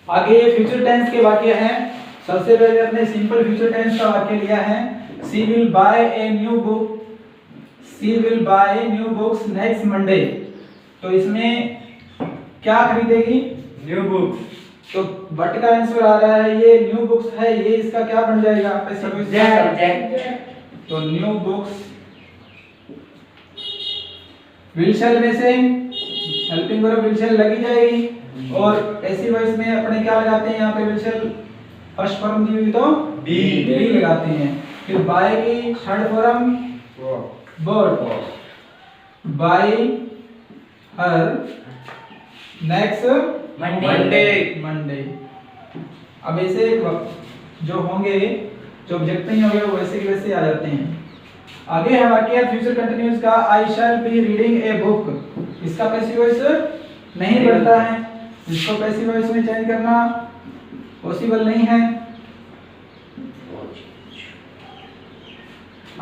आगे ये future tense के वाक्य हैं। सबसे पहले अपने सिंपल फ्यूचर टेंस का वाक्य लिया है, she will buy a new book, she will buy new books next Monday. तो इसमें क्या खरीदेगी? New books. तो बट का आंसर आ रहा है, ये न्यू बुक्स है, ये इसका क्या बन जाएगा? सब्जेक्ट। तो न्यू बुक्स विल शैल में से हेल्पिंग वर्ब विल शैल लगी जाएगी, और पैसिव वॉइस में अपने क्या लगाते हैं यहाँ पे? विल शैल फर्स्ट फॉर्म दी हुई तो बी लगाते हैं। फिर बाय की थर्ड फॉर्म वर्ब, बाय हर नेक्स्ट मंडे। अब ऐसे जो होंगे, जो ऑब्जेक्ट नहीं होंगे वो वैसे के वैसे आ जाते हैं। आगे है वाक्य फ्यूचर कंटिन्यूअस का, I shall be reading a book. इसका पैसिव वॉइस नहीं बनता है, इसको पैसिव वॉइस में चेंज करना पॉसिबल नहीं है।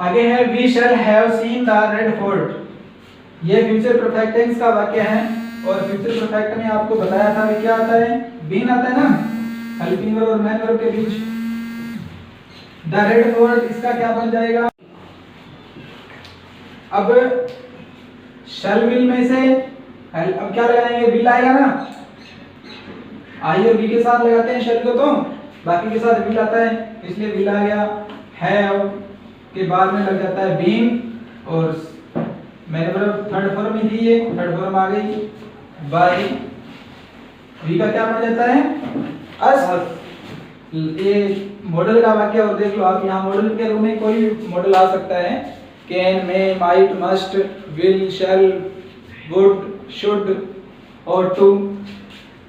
आगे है we shall have seen the Red Fort. ये फ्यूचर परफेक्ट टेंस का वाक्य है, और फ्यूचर परफेक्ट में आपको बताया था क्या आता है? बीन आता है ना, हेल्पिंग वर्ब और मेन वर्ब के बीच। द रेड फोर्ट इसका क्या बन जाएगा? अब शैल विल में से अब क्या लगाएंगे? विल आएगा ना, आई और बी के साथ लगाते हैं शैल को, तो बाकी के साथ विल आता है, इसलिए विल आ गया। हैव के बाद में लग जाता है बीन, और मैंने वर्ब थर्ड फॉर्म में थी, ये थर्ड फॉर्म आ गई बाय। वी का क्या बन जाता है? अस। ये मॉडल का वाक्य, और देख लो आप यहाँ मॉडल के रूप में कोई मॉडल आ सकता है, can, may, might, must, will, shall, would, should और टू।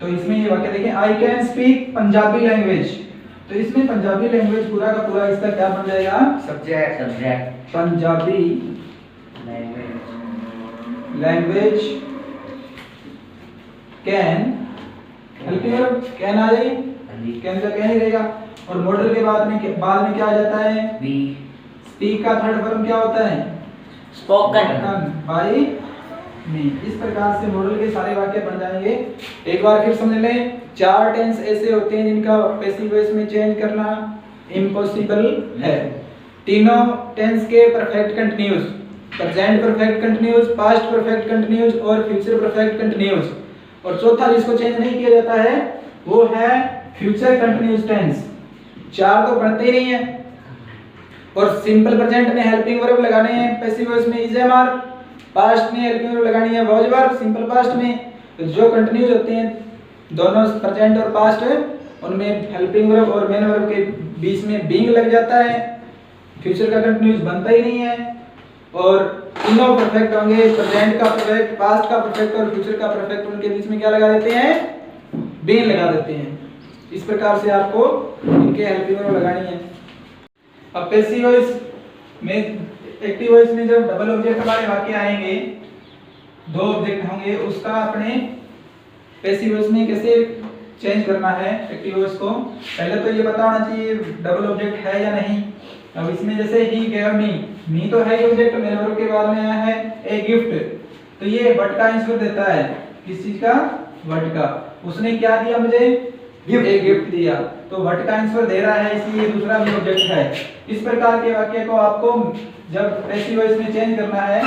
तो इसमें ये वाक्य देखें, I can speak Punjabi language. तो इसमें पंजाबी लैंग्वेज पूरा का पूरा इसका क्या बन जाएगा? Subject. Punjabi language can, helping verb can आ जाएगी, कैन का कैन ही रहेगा। और मॉडल के बाद में क्या आ जाता है? बी। स्पीक का थर्ड फॉर्म क्या होता है? स्पोकन बाय मी। इस प्रकार से मॉडल के सारे वाक्य बन जाएंगे। एक बार फिर समझ लें, चार टेंस ऐसे होते हैं जिनका पैसिव वॉइस में चेंज करना इम्पॉसिबल है। तीनों टेंस के perfect continuous, present perfect continuous, past perfect continuous और फ्यूचर परफेक्ट कंटीन्यूअस। और चौथा जिसको चेंज नहीं किया जाता है वो है फ्यूचर कंटीन्यूअस टेंस। चार तो बनते ही नहीं है। और सिंपल प्रेजेंट में हेल्पिंग वर्ब लगाने हैं पैसिव वॉइस में इज एम आर, पास्ट में हेल्पिंग वर्ब लगानी है वाज वर्ब सिंपल पास्ट में। तो जो कंटीन्यूअस होते हैं दोनों प्रेजेंट और पास्ट, उनमें हेल्पिंग वर्ब और मेन वर्ब के बीच में बीइंग लग जाता है, फ्यूचर का कंटीन्यूअस बनता ही नहीं है। और तीनों परफेक्ट होंगे, प्रेजेंट का परफेक्ट, पास्ट का परफेक्ट और फ्यूचर का परफेक्ट, उनके बीच में क्या लगा देते हैं? बीइंग लगा देते हैं। इस प्रकार से आपको इनके हेल्पिंग वर्ब लगानी है। अब पैसिव वॉइस में, एक्टिव वॉइस में जब डबल ऑब्जेक्ट वाले वाक्य आएंगे, दो ऑब्जेक्ट होंगे, उसका अपने पैसिव वॉइस में कैसे चेंज करना है एक्टिव वॉइस को। पहले तो ये पता होना चाहिए डबल ऑब्जेक्ट है या नहीं। अब इसमें जैसे ही गेव मी तो है ऑब्जेक्ट, मेरे वर्ब के बाद में आया है ए गिफ्ट। तो ये बट का आंसर देता है, किस चीज का? बट का। उसने क्या दिया मुझे? एक गिफ्ट दिया, तो बट का आंसर दे रहा है, इसलिए दूसरा भी ऑब्जेक्ट है। इस प्रकार के वाक्य को आपको जब पैसिव वॉइस में चेंज करना है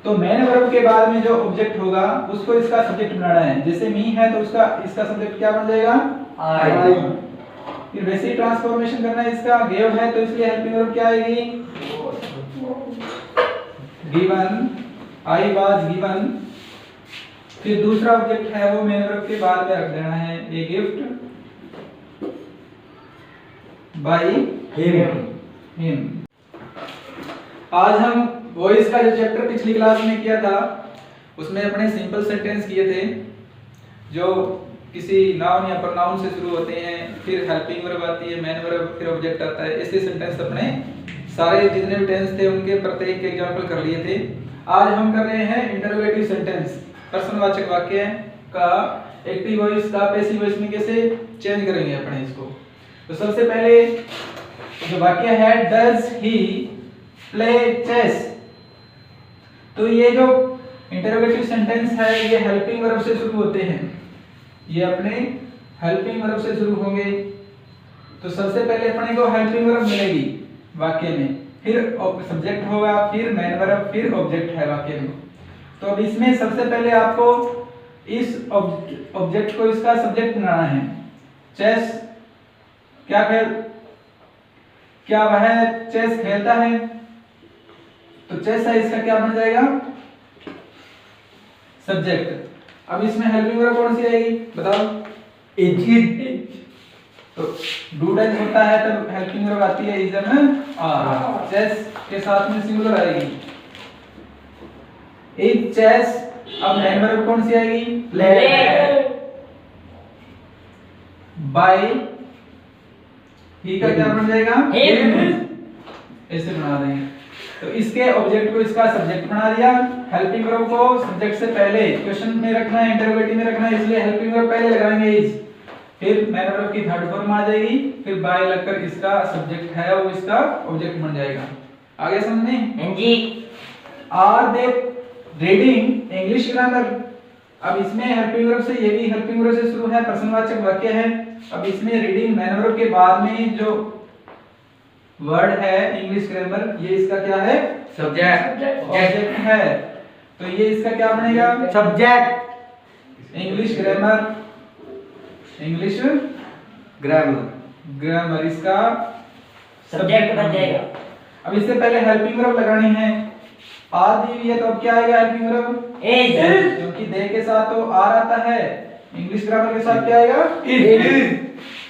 तो मेन वर्ब के बाद में जो ऑब्जेक्ट होगा उसको इसका सब्जेक्ट बनाना है। जैसे मी है तो उसका इसका सब्जेक्ट क्या बन जाएगा? आई। फिर वैसे ही ट्रांसफॉर्मेशन करना है, इसका गेव है तो इसलिए हेल्पिंग वर्ब क्या आएगी? Given, I was given. फिर दूसरा ऑब्जेक्ट है वो मेन वर्ब के बाद में रख देना है, ए गिफ्ट बाय हिम। आज हम वॉइस का जो चैप्टर पिछली क्लास में किया था उसमें अपने सिंपल सेंटेंस किए थे जो किसी नाउन या प्रोनाउन से शुरू होते हैं, फिर हेल्पिंग वर्ब आती है, मेन वर्ब, फिर ऑब्जेक्ट आता है। ऐसे सेंटेंस अपने सारे जितने भी टेंस थे उनके प्रत्येक के एग्जांपल कर लिए थे। आज हम कर रहे हैं इंटरोगेटिव सेंटेंस, प्रश्नवाचक वाक्य का एक्टिव वॉइस का पैसिव वॉइस में कैसे चेंज करेंगे अपने इसको। तो सबसे पहले जो वाक्य है डज ही प्ले चेस, तो ये जो इंटरोगेटिव सेंटेंस है ये हेल्पिंग वर्ब से शुरू होते हैं। ये अपने हेल्पिंग वर्ब से शुरू होंगे तो सबसे पहले अपने को हेल्पिंग वर्ब मिलेगी वाक्य में, फिर सब्जेक्ट होगा, फिर मेन वर्ब, फिर ऑब्जेक्ट है वाक्य में। तो अब इसमें सबसे पहले आपको इस ऑब्जेक्ट को इसका सब्जेक्ट बनाना है। चेस क्या वह चेस खेलता है, तो चेस है इसका क्या बन जाएगा सब्जेक्ट। अब इसमें हेल्पिंग वर्ब कौन सी आएगी बताओ? तो डू डज होता है तब हेल्पिंग वर्ब आती है इज में आर, चेस के साथ में सिंगुलर आएगी इज चेस। अब मेन वर्ब कौन सी आएगी? प्ले। बाय ही का क्या बन जाएगा? ऐसे बना देंगे। तो इसके ऑब्जेक्ट को इसका सब्जेक्ट बना दिया। हेल्पिंग वर्ब को सब्जेक्ट से पहले क्वेश्चन में रखना है, इंटरोगेटिव में रखना है, इसलिए हेल्पिंग वर्ब पहले लगाएंगे इज, फिर मेन वर्ब की थर्ड फॉर्म आ जाएगी, फिर बाय लगकर इसका सब्जेक्ट है वो इसका ऑब्जेक्ट बन जाएगा। आगे समझ में? हां जी। Are they reading English grammar. अब इसमें हेल्पिंग वर्ब से, ये भी हेल्पिंग वर्ब से शुरू है, प्रश्नवाचक वाक्य है। अब इसमें रीडिंग मेन वर्ब के बाद में जो वर्ड है इंग्लिश ग्रामर, ये इसका क्या है? सब्जेक्ट ऑब्जेक्ट है। तो ये इसका क्या बनेगा? Subject English grammar, English grammar इसका सब्जेक्ट बन जाएगा। अब इससे पहले हेल्पिंग वर्ब लगानी है। आर दी हुई है तो अब क्या आएगा हेल्पिंग वर्ब? इज, क्योंकि दे के साथ तो आर आता है, इंग्लिश ग्रामर के साथ क्या आएगा? इज।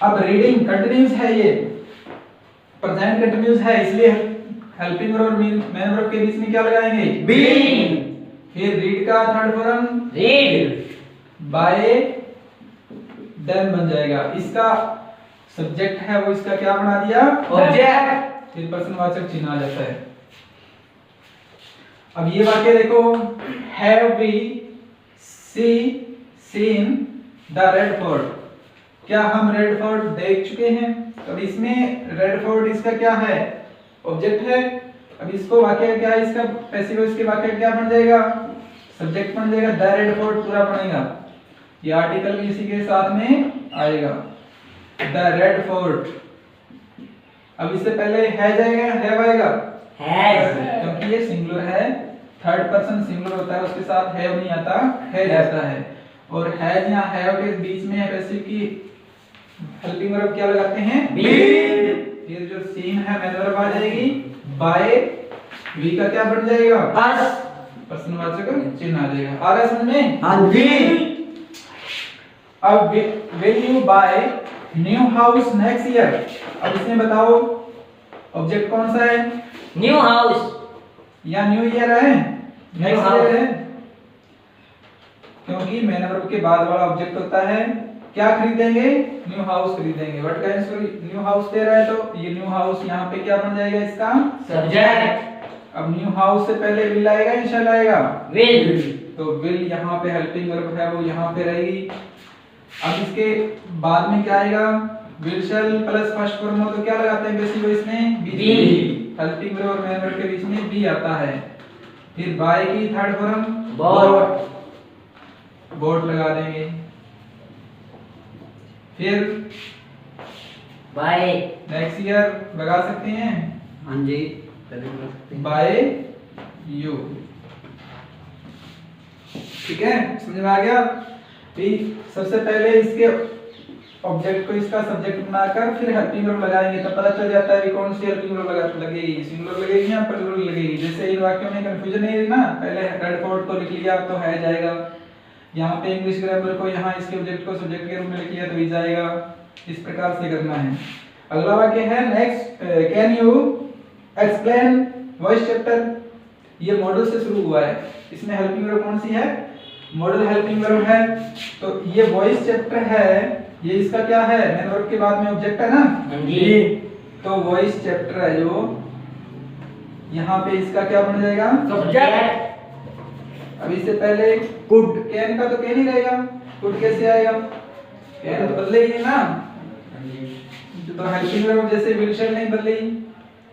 अब रीडिंग कंटीन्यूअस है, ये प्रेजेंट कंटीन्यूअस है, इसलिए हेल्पिंग वर्ब और मेन वर्ब के बीच में क्या लगाएंगे? बीइंग। फिर रीड का third form read, by then बन जाएगा। इसका सब्जेक्ट है वो इसका क्या बना दिया? ऑब्जेक्ट। फिर प्रश्नवाचक चिन्ह आ जाता है। अब ये वाक्य देखो, have we seen the Red Fort, क्या हम रेड फोर्ट देख चुके हैं? तो इसमें रेड फोर्ट इसका क्या है? ऑब्जेक्ट है। अब इसको वाक्य क्या है इसका? पैसिव वॉइस के वाक्य क्या बन जाएगा? सब्जेक्ट बन जाएगा। द रेड फोर्ट पूरा बनेगा, ये आर्टिकल भी इसी के साथ में आएगा, द रेड फोर्ट। अब इससे पहले है जाएगा, हैव आएगा, हैज, क्योंकि ये सिंगुलर है, थर्ड पर्सन सिंगुलर होता है, उसके साथ हैव नहीं आता, है आता है। और हैज या हैव के बीच में पैसिव की हेल्पिंग वर्ब क्या लगाते हैं? बीन। फिर जो सीन है मेन वर्ब आ जाएगी, बाय, वी का क्या बन जाएगा? अस, प्रश्नवाचक चिन्ह आ जाएगा। आ रहा है समझ में? हां जी। अब will you buy new house next year. अब इसमें बताओ ऑब्जेक्ट कौन सा है? न्यू हाउस या न्यू ईयर है? नेक्स्ट ईयर है, क्योंकि मेन वर्ब के बाद वाला ऑब्जेक्ट होता है। क्या खरीदेंगे? न्यू हाउस खरीदेंगे। What kind of new house दे रहा है, तो ये न्यू हाउस यहाँ पे क्या बन जाएगा इसका? सब्जेक्ट। अब न्यू हाउस से पहले विल आएगा या शैल आएगा? विल। तो विल यहाँ पे हेल्पिंग वर्ब है वो यहाँ पे रहेगी। अब इसके बाद में क्या आएगा? Will shell plus first form हो तो क्या लगाते हैं बेसिक वॉइस में? बी। हेल्पिंग वर्ब और मेन वर्ब के बीच में बी आता है। फिर बाय की थर्ड फॉर्म बोट, बोट लगा देंगे। फिर बाय नेक्स्ट ईयर लगा सकते हैं? हां जी, बाय यू। ठीक है, समझ में आ गया? सबसे पहले इसके ऑब्जेक्ट को इसका सब्जेक्ट बनाकर फिर हेल्पिंग वर्ब लगाएंगे, तब पता चल जाता है कि कौन सी हेल्पिंग वर्ब लगेगी, सिंगुलर लगेगी या प्लूरल लगेगी। जैसे इन वाक्यों में कंफ्यूजन नहीं है ना, पहले रेड फोर्ट को लिख लिया तो है जाएगा, यहाँ पे इंग्लिश ग्रामर को यहाँ इसके ऑब्जेक्ट को सब्जेक्ट के रूप में लिख लिया तो भी जाएगा। इस प्रकार से करना है। अगला वाक्य है next, can you explain voice chapter. ये मॉडल से शुरू हुआ है, इसमें हेल्पिंग वर्ब कौन सी है? मॉडल हेल्पिंग वर्ब है। तो ये वॉइस चैप्टर है, ये इसका क्या है? मेन वर्ब के बाद में ऑब्जेक्ट है ना जी। तो वॉइस चैप्टर है जो यहाँ पे इसका क्या बन जाएगा? सब्जेक्ट। अब इससे पहले कुड, कैन का तो कैन ही रहेगा, कुड कैसे आएगा? कैन तो बदलेगी ना, तो हेल्पिंग वर्ब जैसे विल शैल नहीं बदलेगी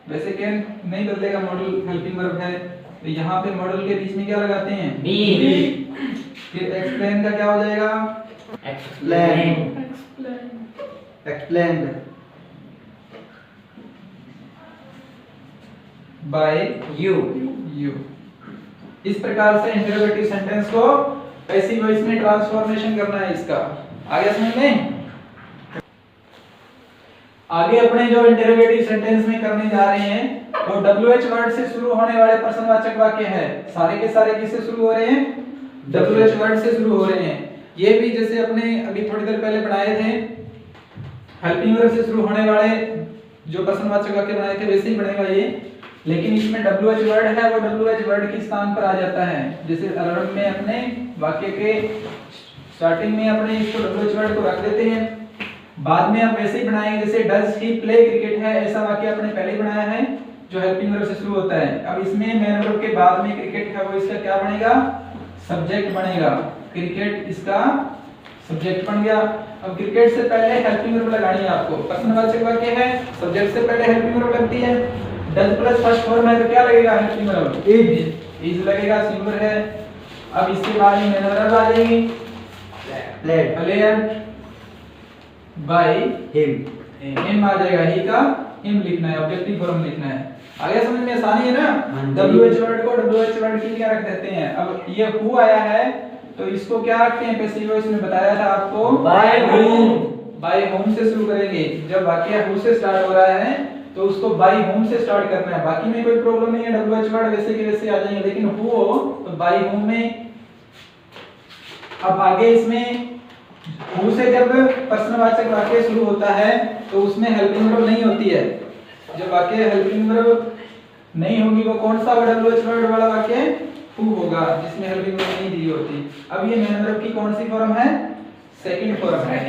वैसे कैन नहीं बदलेगा, मॉडल हेल्पिंग वर्ब है। तो यहाँ पे मॉडल के बीच में क्या लगाते हैं? बी। फिर एक्सप्लेन का क्या हो जाएगा? एक्सप्लेन। explained by you। इस प्रकार से इंटरोगेटिव सेंटेंस को पैसिव वॉइस में ट्रांसफॉर्मेशन करना है इसका। आगे समझ में? आगे अपने जो इंटरोगेटिव सेंटेंस में करने जा रहे हैं वो WH वर्ड से शुरू होने वाले प्रश्नवाचक वाक्य है। सारे के सारे किससे शुरू हो रहे हैं? WH वर्ड से शुरू हो रहे हैं। ये भी जैसे अपने अभी थोड़ी देर पहले पढ़ाए थे, हेल्पिंग वर्ब से शुरू होने वाले जो प्रश्नवाचक वाक्य बनाए थे वैसे ही बनेगा ये, लेकिन इसमें WH वर्ड है वो WH वर्ड के स्थान पर आ जाता है। जैसे अल्वर्ब में अपने वाक्य के स्टार्टिंग में अपने इसको WH वर्ड को रख देते हैं, बाद में आप वैसे ही बनाएंगे जैसे डज ही प्ले क्रिकेट है, ऐसा वाक्य आपने पहले ही बनाया है जो हेल्पिंग वर्ब से शुरू होता है। अब इसमें मेन वर्ब के बाद में क्रिकेट है वो इसका क्या बनेगा? सब्जेक्ट बनेगा। क्रिकेट इसका सब्जेक्ट बन गया। अब क्रिकेट से पहले हेल्पिंग वर्ब लगानी है आपको। प्रश्नवाचक वाक्य है, सब्जेक्ट से पहले हेल्पिंग वर्ब लगती है। डज प्लस फर्स्ट फॉर्म है तो क्या लगेगा? हेल्पिंग वर्ब इज लगेगा, सिंगुलर है। अब इसके बाद में मेन वर्ब आ जाएगी, प्लेड बाय हिम आ जाएगा। ही का हिम लिखना है, ऑब्जेक्टिव फॉर्म लिखना है। आगे समझ में आसानी है ना? WH वर्ड को WH वर्ड की क्या रख देते हैं। अब ये हु आया है तो इसको क्या रखते हैं? पैसिव वॉइस में बताया था आपको, बाय होम से शुरू करेंगे। जब वाक्य हु से स्टार्ट हो रहा है तो उसको बाय होम से स्टार्ट करना है। बाकी में कोई प्रॉब्लम नहीं है, WH वर्ड वैसे के वैसे आ जाएंगे, लेकिन हु हो तो बाय होम में। अब आगे इसमें हु से जब प्रश्नवाचक वाक्य शुरू होता है तो उसमें हेल्पिंग वर्ब नहीं होती है। जब वाक्य हेल्पिंग वर्ब नहीं होगी वो कौन सा WH वर्ड वाला वाक्य? हु होगा, जिसमें हेल्पिंग वर्ब नहीं दी होती। अब ये मेन वर्ब की कौन सी फॉर्म है? सेकंड फॉर्म है।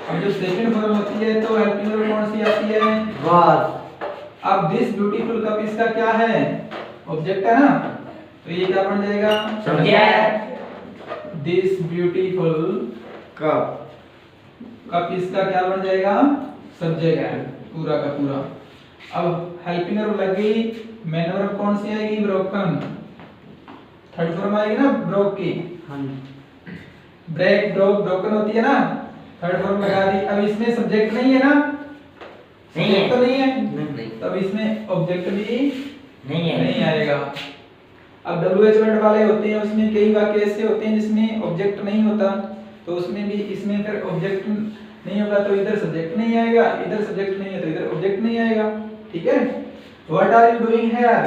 अब जो सेकंड फॉर्म होती है तो हेल्पिंग वर्ब कौन सी आती है? वाज। अब दिस ब्यूटीफुल कप इसका क्या है? ऑब्जेक्ट है ना, तो ये क्या बन जाएगा? सब्जेक्ट। दिस ब्यूटीफुल कप इसका क्या बन जाएगा? सब्जेक्ट, पूरा का पूरा। अब हेल्पिंग वर्ब लग गई, मेन वर्ब कौन सी आएगी? ब्रोकन। थर्ड फॉर्म आएगी ना ब्रोक की। ब्रेक, ब्रोक, ब्रोकन होती है ना, थर्ड फॉर्म लगा दी। अब इसमें सब्जेक्ट नहीं है ना? सब्जेक्ट तो नहीं है, तब इसमें ऑब्जेक्ट भी नहीं आएगा। अब WH वर्ड वाले होते हैं उसमें कई वाक्य ऐसे होते हैं जिसमें ऑब्जेक्ट नहीं होता, तो उसमें भी इसमें फिर ऑब्जेक्ट नहीं होगा तो इधर सब्जेक्ट नहीं आएगा, इधर सब्जेक्ट नहीं है तो इधर ऑब्जेक्ट नहीं आएगा। ठीक है? What are you doing here,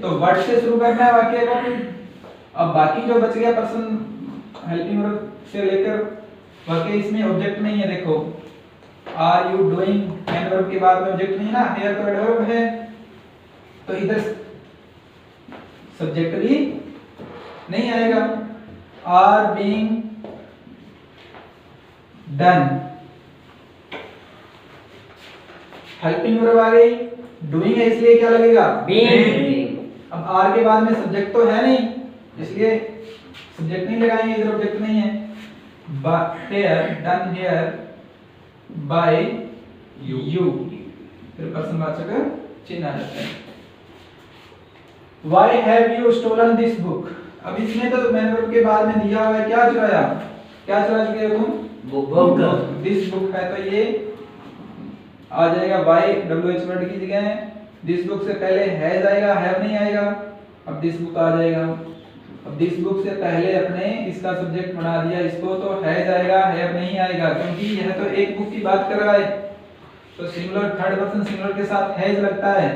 तो व्हाट से शुरू करना है वाक्य को। अब बाकी जो बच गया पर्सन हेल्पिंग वर्ब से लेकर वाक्य, इसमें ऑब्जेक्ट नहीं है। देखो are you doing, main verb के बाद में ऑब्जेक्ट नहीं है ना, हियर तो एडवर्ब है, तो इधर सब्जेक्ट भी नहीं आएगा। Are being done, helping verb आ गई, डूइंग है इसलिए क्या लगेगा? बीइंग। अब आर के बाद में सब्जेक्ट तो है नहीं इसलिए सब्जेक्ट नहीं लगाएंगे, इधर ऑब्जेक्ट नहीं है। Here, done here bye you, फिर प्रश्नवाचक चिन्ह आ जाता है। Why have you stolen this book? अब इसमें तो मेन वर्ब के बाद में दिया हुआ है, क्या चुराया? क्या चुरा चुके हो तुम? बुक। दिस बुक है तो ये आ जाएगा by WH वर्ड की जगह। दिस बुक से पहले हैज आएगा, हैव नहीं आएगा। अब दिस बुक आ जाएगा। अब दिस बुक से पहले अपने इसका सब्जेक्ट बना दिया इसको, तो हैज आएगा, हैव नहीं आएगा, क्योंकि यह तो एक बुक की बात कर रहा है तो सिंगुलर, थर्ड पर्सन सिंगुलर के साथ हैज लगता है।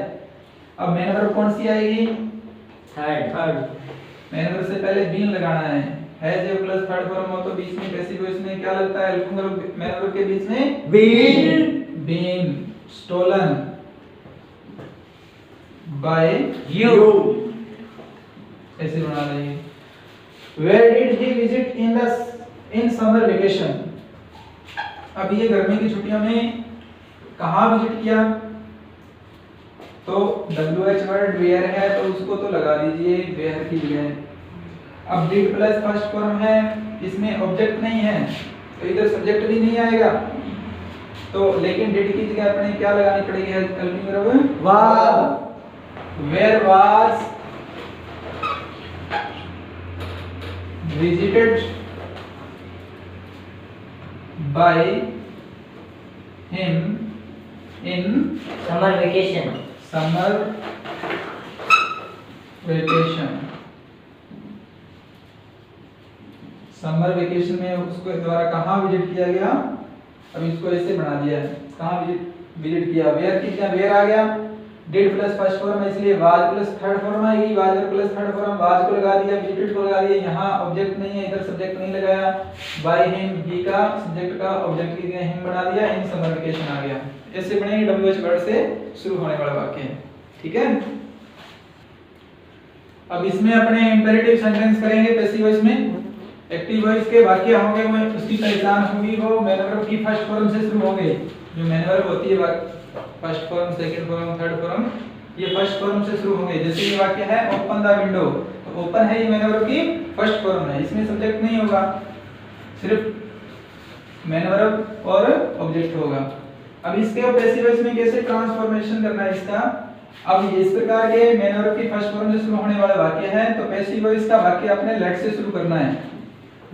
अब मेन वर्ब कौन सी आएगी? थर्ड। मेन वर्ब से पहले बीन लगाना है। हैज प्लस थर्ड फॉर्म हो तो बीच में पैसिव वॉइस में क्या लगता है? हेल्पिंग वर्ब मेन वर्ब के बीच में बीन। स्टोलन बाय यू, ऐसे बना लेंगे। Where did he visit in summer vacation? अब ये गर्मी की छुट्टियों में कहाँ विजिट किया? तो WH वर्ड वेयर है तो उसको तो लगा दीजिए वेयर की जगह। अब डिड प्लस फर्स्ट फॉर्म है, इसमें ऑब्जेक्ट नहीं है तो इधर सब्जेक्ट भी नहीं आएगा, तो लेकिन डिड की जगह अपने क्या लगानी पड़ेगी? Helping verb was. Where was visited by him in summer vacation. Summer vacation. Summer vacation में उसको द्वारा कहाँ विजिट किया गया? अब इसको ऐसे बना दिया है, कहाँ विजिट किया? वेयर कितना वेयर आ गया? डिड प्लस फर्स्ट फॉर्म है, इसलिए वाज प्लस थर्ड फॉर्म आएगी। Was plus third form, was को लगा दिया, विजिटेड को लगा दिया। यहाँ ऑब्जेक्ट नहीं है, इधर सब्जेक्ट नहीं लगाया। बाय हिम, ही का सब्जेक्ट का ऑब्जेक्ट की हिम बना दिया, इन समर वेकेशन आ गया। ऐसे बनेंगे डब्ल्यूएच वर्ड से शुरू होने वाला वाक्य है। ठीक है, अब इसमें अपने इंपेरेटिव सेंटेंस करेंगे पैसिव वॉइस में। एक्टिव वॉइस के वाक्य होंगे वो उसकी पहचान होगी, वो मैन वर्ब की फर्स्ट फॉर्म से शुरू होंगे। जो मैन वर्ब होती है first form, second form, third form, ये फर्स्ट फॉर्म से शुरू होंगे। जैसे ये वाक्य है ओपन द विंडो, तो ओपन है ये मैन वर्ब की फर्स्ट फॉर्म है, इसमें सब्जेक्ट नहीं होगा, सिर्फ मैन वर्ब और ऑब्जेक्ट होगा। अब इसके पैसिव वॉइस में कैसे ट्रांसफॉर्मेशन करना है इसका? अब इस प्रकार के मैन वर्ब की फर्स्ट फॉर्म से शुरू होने वाला वाक्य है, तो पैसिव वॉइस का वाक्य अपने लेट से शुरू करना है,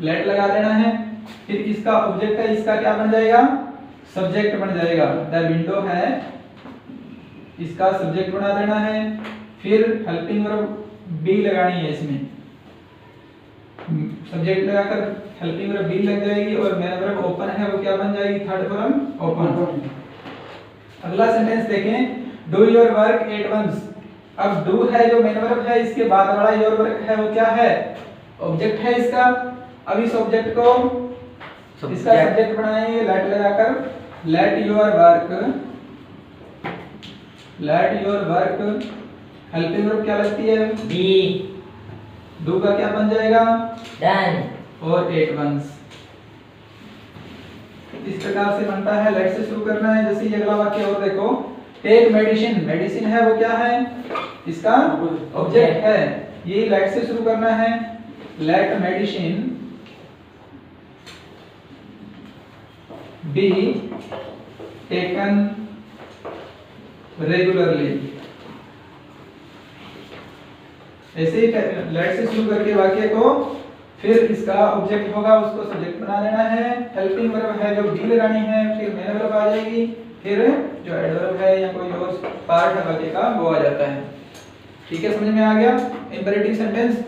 लेट लगा देना है। फिर इसका ऑब्जेक्ट है, इसका क्या बन जाएगा? सब्जेक्ट बन जाएगा। द विंडो है, इसका सब्जेक्ट बना देना है। फिर हेल्पिंग वर्ब बी लगानी है, इसमें सब्जेक्ट लगाकर हेल्पिंग वर्ब बी लग जाएगी, और मैन वर्ब ओपन है वो क्या बन जाएगी? Third form open. अगला सेंटेंस देखें, do your work at once. अब डू है जो मैन वर्ब है, इसके बाद वाला योर वर्क है वो क्या है? ऑब्जेक्ट है इसका। अब इस ऑब्जेक्ट को इसका सब्जेक्ट बनाएंगे लेट लगाकर। Let your work helping verb क्या लगती है? बी। डू का क्या बन जाएगा? डन। और एट वंस। इस प्रकार से बनता है, लेट से शुरू करना है। जैसे ये अगला वाक्य और देखो, टेक मेडिसिन। मेडिसिन है वो क्या है? इसका ऑब्जेक्ट है, ये लेट से शुरू करना है। Let medicine be taken regularly. ऐसे ही लेट से शुरू करके वाक्य को, फिर इसका ऑब्जेक्ट होगा उसको सब्जेक्ट बना लेना है। हेल्पिंग वर्ब है जो बी लगानी है, फिर मेन वर्ब आ जाएगी, फिर जो एडवर्ब है या कोई और पार्ट है वाक्य का वो आ जाता है। ठीक है, समझ में आ गया इंपेरेटिव सेंटेंस।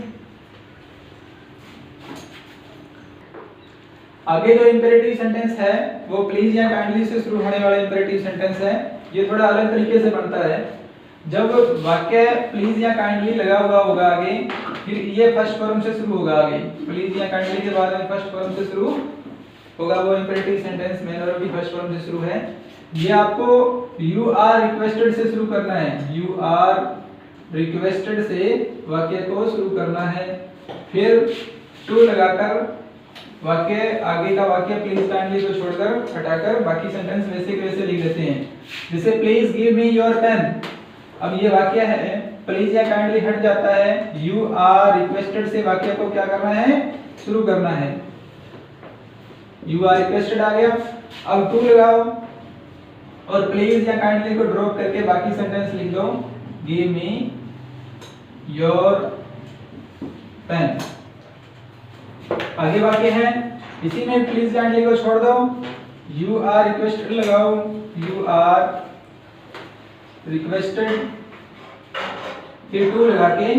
आगे जो इंपेरेटिव सेंटेंस है वो प्लीज या काइंडली से शुरू होने वाला इंपेरेटिव सेंटेंस है। ये थोड़ा अलग तरीके से बनता है। जब वाक्य प्लीज या काइंडली लगा हुआ होगा आगे, फिर ये फर्स्ट फॉर्म से शुरू होगा। आगे प्लीज या काइंडली के बाद में फर्स्ट फॉर्म से शुरू होगा वो इंपेरेटिव सेंटेंस, मैन वर्ब भी फर्स्ट फॉर्म से शुरू है। ये आपको यू आर रिक्वेस्टेड से शुरू करना है। यू आर रिक्वेस्टेड से वाक्य को शुरू करना है। फिर टू लगाकर वाक्य आगे का वाक्य प्लीज काइंडली को छोड़कर हटाकर बाकी सेंटेंस वैसे के वैसे लिख देते हैं। जैसे please give me your pen. अब ये वाक्य है, प्लीज या काइंडली हट जाता है, यू आर रिक्वेस्टेड से वाक्य को क्या करना है? शुरू करना है। यू आर रिक्वेस्टेड आ गया। अब टू लगाओ और प्लीज या काइंडली को ड्रॉप करके बाकी सेंटेंस लिख दो, गिव मी योर पेन। आगे वाक्य है, इसी में प्लीज काइंडली को छोड़ दो, यू आर रिक्वेस्टेड लगाओ, यू आर रिक्वेस्टेड, फिर टू लगा के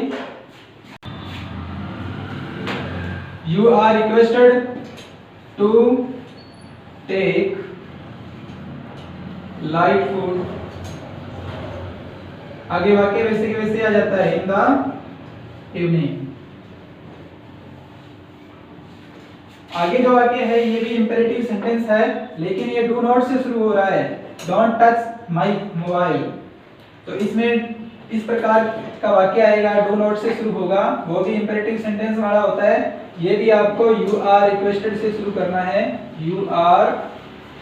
you are requested to take light food. आगे वाक्य वैसे के वैसे आ जाता है, इन द इवनिंग। आगे जो वाक्य है ये भी इंपेरेटिव सेंटेंस है, लेकिन ये डू नॉट से शुरू हो रहा है, डोंट टच माय मोबाइल। तो इसमें इस प्रकार का वाक्य आएगा, डू नॉट से शुरू होगा, वो भी इंपेरेटिव सेंटेंस वाला होता है। ये भी आपको यू आर रिक्वेस्टेड से शुरू करना है, यू आर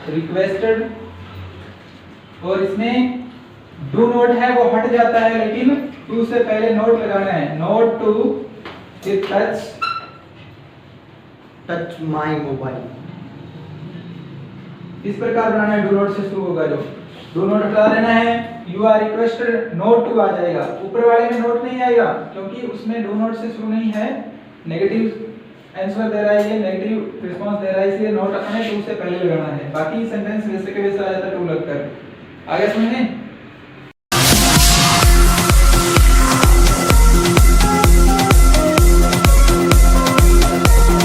रिक्वेस्टेड, और इसमें डू नॉट है वो हट जाता है, लेकिन टू से पहले नोट लगाना है, नोट टू फिर टच माय मोबाइल। इस प्रकार बनाना है, डू नॉट से शुरू होगा जो, डू नॉट हटा देना है, you are requested not to आ जाएगा। ऊपर वाले में नोट नहीं आएगा क्योंकि उसमें डू नॉट से शुरू नहीं है, नेगेटिव आंसर दे रहा है, ये नेगेटिव रिस्पांस दे रहा है, इसलिए नोट अपने टू से पहले लगाना है। बाकी सेंटेंस वैसे के वैसे आ जाता है, आगे समझ में?